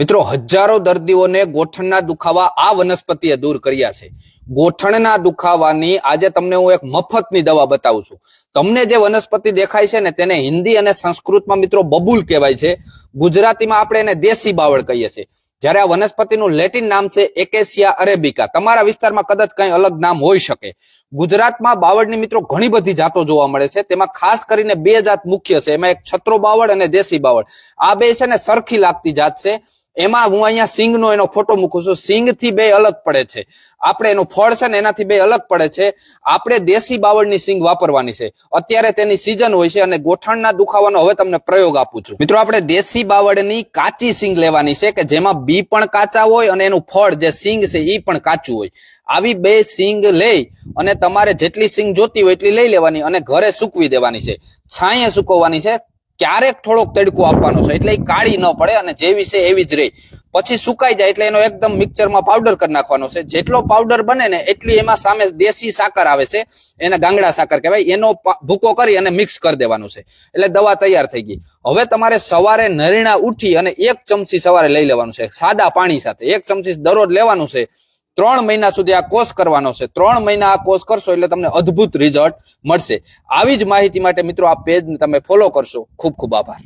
મિત્રો, હજારો દર્દીઓને ગોઠણના દુખાવા આ વનસ્પતિએ દૂર કર્યા છે. ગોઠણના દુખાવાની આજે તમને હું એક મફતની દવા બતાવું છું. તમને જે વનસ્પતિ દેખાય છે ને તેને હિન્દી અને સંસ્કૃતમાં મિત્રો બબૂલ કહેવાય છે. ગુજરાતીમાં આપણે એને દેશી બાવળ કહીએ છીએ. જ્યારે આ વનસ્પતિનું લેટિન નામ છે એકેસિયા અરેબિકા. તમારા વિસ્તારમાં કદાચ કઈ અલગ નામ હોઈ શકે. ગુજરાતમાં બાવળની મિત્રો ઘણી બધી જાતો જોવા મળે છે. તેમાં ખાસ કરીને બે જાત મુખ્ય છે. એમાં એક છત્રો બાવળ અને દેશી બાવળ. આ બે છે ને સરખી લાગતી જાત છે. એમાં હું અહીંયા સિંગનો એનો ફોટો મૂકું છું. સિંગ થી બે અલગ પડે છે. આપણે એનું ફળ છે ને એનાથી બે અલગ પડે છે. આપણે દેશી બાવળની સિંગ વાપરવાની છે. અત્યારે તેની સિઝન હોય છે અને ગોઠણના દુખાવાનો હવે તમને પ્રયોગ આપું છું. મિત્રો, આપણે દેશી બાવળની કાચી સિંગ લેવાની છે કે જેમાં બી પણ કાચા હોય અને એનું ફળ જે સિંગ છે એ પણ કાચું હોય. આવી બે સિંગ લઈ અને તમારે જેટલી સિંગ જોતી હોય એટલી લઈ લેવાની અને ઘરે સૂકવી દેવાની છે. છાંયે સૂકવવાની છે. ક્યારેક થોડોક તડકો આપવાનો છે એટલે એ કાળી ન પડે અને જેવી છે એવી જ રહે. પછી સુકાઈ જાય એટલે એનો એકદમ મિક્સરમાં પાવડર કરી નાખવાનો છે. જેટલો પાવડર બને ને એટલી એમાં સામે દેશી સાકર આવે છે, એને ગાંગડા સાકર કહેવાય, એનો ભૂકો કરી અને મિક્સ કરી દેવાનું છે. એટલે દવા તૈયાર થઈ ગઈ. હવે તમારે સવારે નરીણા ઉઠી અને 1 ચમચી સવારે લઈ લેવાનું છે સાદા પાણી સાથે. 1 ચમચી દરરોજ લેવાનું છે. 3 મહિના સુધી આ કોર્સ કરવાનો છે. 3 મહિના આ કોર્સ કરશો એટલે તમને અદ્ભુત રિઝલ્ટ મળશે. આવી જ માહિતી માટે મિત્રો આ પેજને તમે ફોલો કરશો. ખૂબ ખૂબ આભાર.